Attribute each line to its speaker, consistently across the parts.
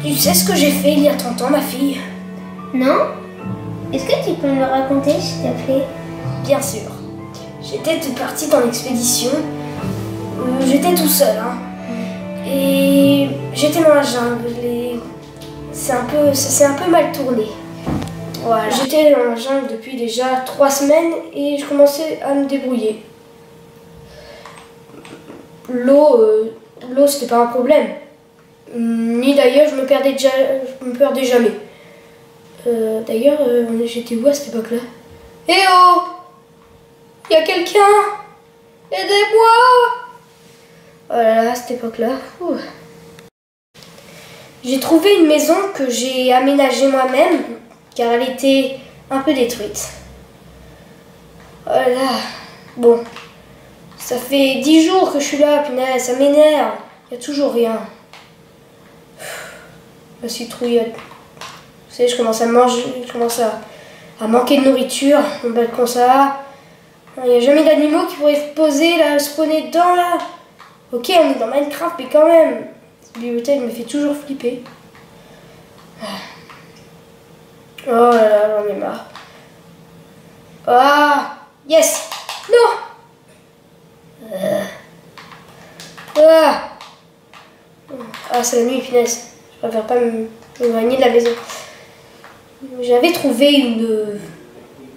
Speaker 1: Tu sais ce que j'ai fait il y a 30 ans, ma fille?
Speaker 2: Non? Est-ce que tu peux me le raconter, s'il te plaît?
Speaker 1: Bien sûr. J'étais partie dans l'expédition. J'étais tout seul, hein. Et j'étais dans la jungle et ça s'est un peu mal tourné. Voilà, j'étais dans la jungle depuis déjà 3 semaines et je commençais à me débrouiller. L'eau, c'était pas un problème. Ni d'ailleurs, je me perdais jamais. D'ailleurs, j'étais où à cette époque-là? Eh oh! Y a quelqu'un? Aidez-moi! Oh là là, à cette époque-là. J'ai trouvé une maison que j'ai aménagée moi-même, car elle était un peu détruite. Oh là là. Bon. Ça fait 10 jours que je suis là, punaise, ça m'énerve. Il n'y a toujours rien. La citrouille. Vous savez, je commence à manger, je commence à manquer de nourriture. Mon balcon, ça. Il n'y a jamais d'animaux qui pourraient se poser là, spawner dedans là. Ok, on est dans Minecraft, mais quand même. Cette bibliothèque me fait toujours flipper. Oh là là, j'en ai marre. Ah, yes. Non. Ah, c'est la nuit, punaise. Je préfère pas m'éloigner de la maison. J'avais trouvé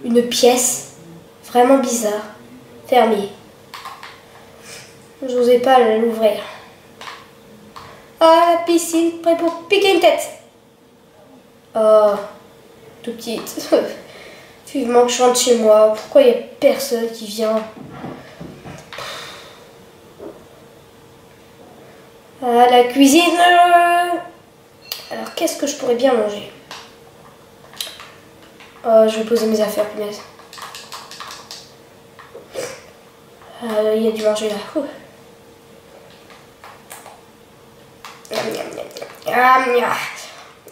Speaker 1: une pièce vraiment bizarre, fermée. Je n'osais pas l'ouvrir. Ah, la piscine, prêt pour piquer une tête. Oh, tout petite. Vivement que je rentre chez moi. Pourquoi il n'y a personne qui vient? Ah, la cuisine. Alors, qu'est-ce que je pourrais bien manger? Oh, je vais poser mes affaires, punaise. Il y a du manger là.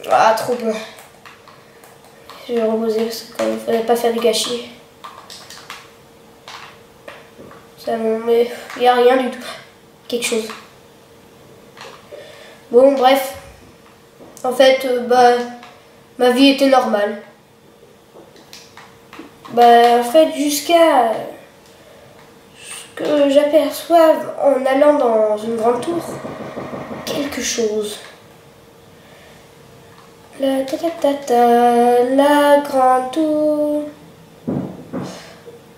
Speaker 1: Ah, trop bon. Je vais reposer parce que quand même, il ne faudrait pas faire du gâchis. Ça, mais il n'y a rien du tout. Quelque chose. Bon, bref. En fait, ma vie était normale. En fait, jusqu'à ce que j'aperçoive en allant dans une grande tour quelque chose. La grande tour.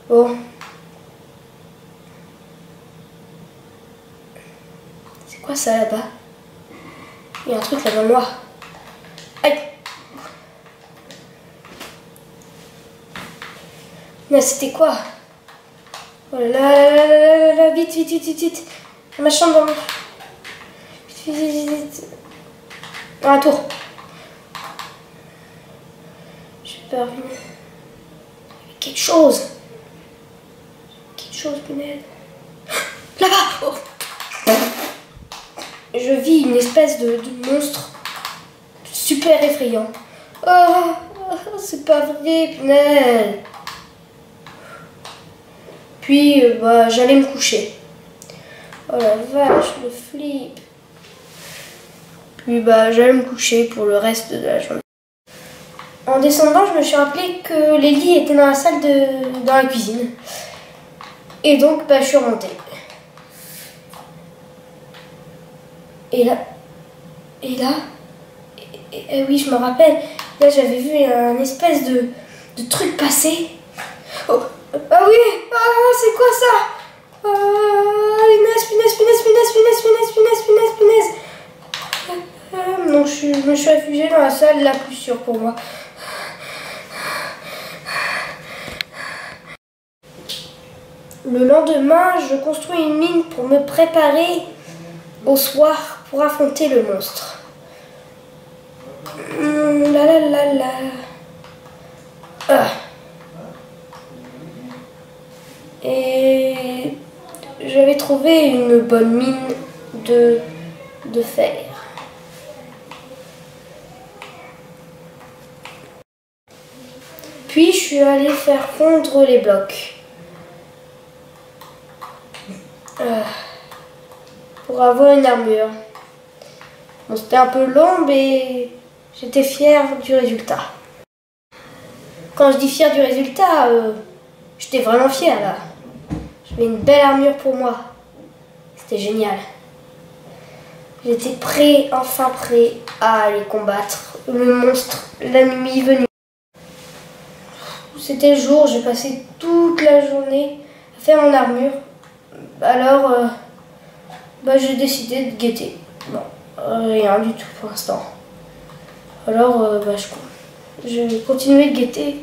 Speaker 1: Bon. C'est quoi ça là-bas? Il y a un truc là dans le noir. Aïe! Mais c'était quoi? Oh là là, vite. Dans ma chambre, dans ma... Vite. Dans la tour. J'ai peur. Quelque chose, punaise. Là-bas! Oh. Je vis une espèce de monstre super effrayant. Oh, c'est pas vrai, punaise. Puis, j'allais me coucher. Oh la vache, le flip. Puis, j'allais me coucher pour le reste de la journée. En descendant, je me suis rappelé que les lits étaient dans la salle dans la cuisine. Et donc, je suis remontée. Et là, oui, je me rappelle, là j'avais vu un espèce de truc passer. Oh, ah oui, c'est quoi ça? Punaise. Donc je me suis réfugiée dans la salle la plus sûre pour moi. Le lendemain, je construis une mine pour me préparer au soir pour affronter le monstre. Et j'avais trouvé une bonne mine de fer. Puis je suis allée faire fondre les blocs. Pour avoir une armure. Bon, c'était un peu long, mais j'étais fière du résultat. Quand je dis fière du résultat, j'étais vraiment fière là. J'avais une belle armure pour moi. C'était génial. J'étais prêt, enfin prêt à aller combattre le monstre la nuit venue. C'était le jour, j'ai passé toute la journée à faire mon armure. Alors, j'ai décidé de guetter. Bon, rien du tout pour l'instant. Alors, je continuais de guetter.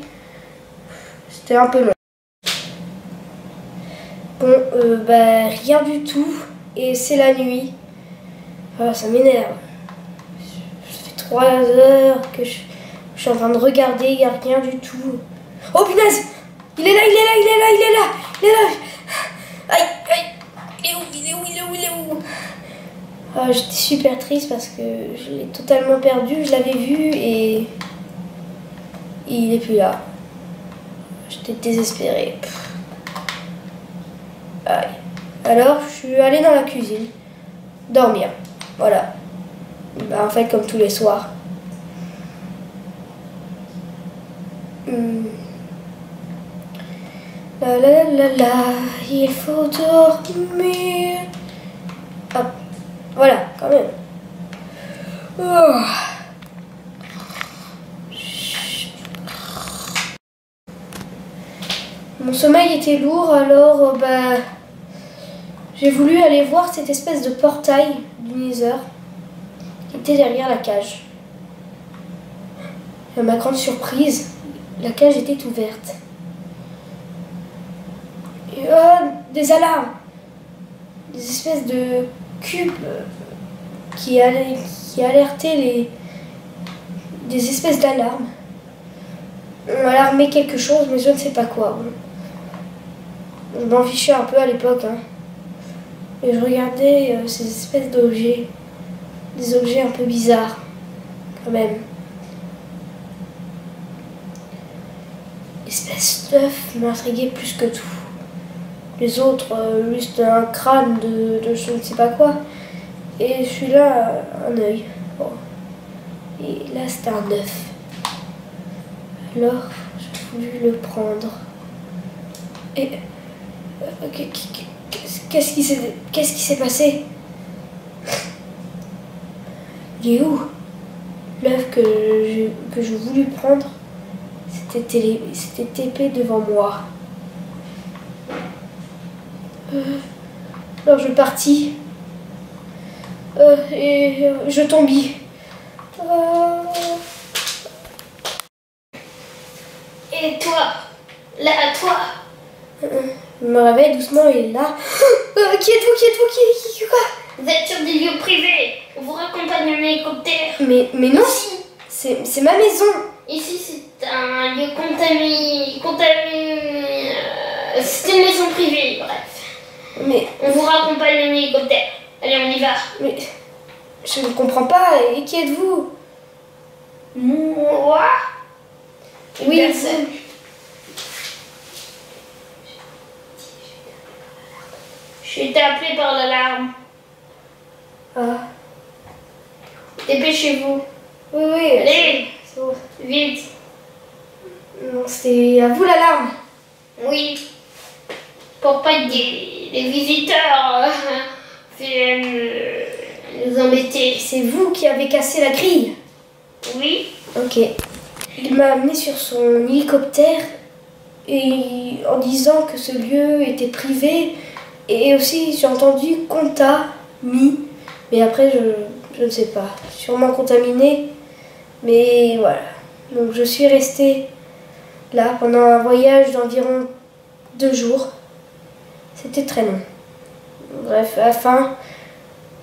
Speaker 1: C'était un peu long. Bon, rien du tout. Et c'est la nuit. Ça m'énerve. Ça fait 3 heures que je suis en train de regarder, il n'y a rien du tout. Oh punaise! Il est là, il est là, il est là, il est là, il est là! Aïe, aïe! Il est où? Il est où? Il est où? Il est où? J'étais super triste parce que je l'ai totalement perdu, je l'avais vu et il est plus là. J'étais désespérée. Aïe. Alors, je suis allée dans la cuisine, dormir. Voilà. En fait, comme tous les soirs. La la la la, il faut dormir. Hop, voilà, quand même. Oh. Mon sommeil était lourd, alors j'ai voulu aller voir cette espèce de portail du Nether qui était derrière la cage. À ma grande surprise, la cage était ouverte. Et des alarmes, des espèces de cubes qui alertaient des espèces d'alarmes. On alarmait quelque chose, mais je ne sais pas quoi. Je m'en fichais un peu à l'époque. Et je regardais ces espèces d'objets. Des objets un peu bizarres, quand même. L'espèce d'œuf m'intriguait plus que tout. Les autres, juste un crâne de je ne sais pas quoi. Et celui-là, un œil. Bon. Et là, c'était un œuf. Alors, j'ai voulu le prendre. Et qu'est-ce qui s'est passé? Il est où? L'œuf que je voulus prendre, c'était TP devant moi. Alors je partis. Et je tombis.
Speaker 2: Et toi? Là, toi?
Speaker 1: Je me réveille doucement et là. Qui êtes-vous? Qui êtes-vous? Qui quoi?
Speaker 2: Vous êtes sur des lieux privés. On vous raccompagne en hélicoptère.
Speaker 1: Mais non,
Speaker 2: Ici.
Speaker 1: c'est ma maison.
Speaker 2: Ici, c'est un lieu contaminé. C'est une maison privée, bref.
Speaker 1: Mais
Speaker 2: on vous raccompagne en hélicoptère. Allez, on y va.
Speaker 1: Mais je ne comprends pas. Et qui êtes-vous?
Speaker 2: Moi?
Speaker 1: Oui,
Speaker 2: personne. Je été appelée par l'alarme.
Speaker 1: Ah.
Speaker 2: Dépêchez-vous.
Speaker 1: Oui.
Speaker 2: Allez,
Speaker 1: c'est bon.
Speaker 2: vite.
Speaker 1: Non, c'est à vous l'alarme.
Speaker 2: Oui. Pour pas que des visiteurs viennent nous embêter.
Speaker 1: C'est vous qui avez cassé la grille.
Speaker 2: Oui.
Speaker 1: Ok. Il m'a amené sur son hélicoptère et en disant que ce lieu était privé. Et aussi, j'ai entendu contamis. Mais après, je ne sais pas. Sûrement contaminé. Mais voilà. Donc je suis restée là pendant un voyage d'environ 2 jours. C'était très long. Bref, à la fin,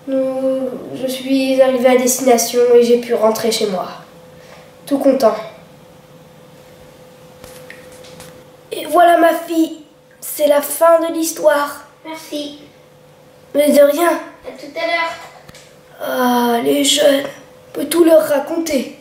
Speaker 1: je suis arrivée à destination et j'ai pu rentrer chez moi. Tout content. Et voilà ma fille. C'est la fin de l'histoire.
Speaker 2: Merci.
Speaker 1: Mais de rien.
Speaker 2: À tout à l'heure.
Speaker 1: Ah, les jeunes, on peut tout leur raconter.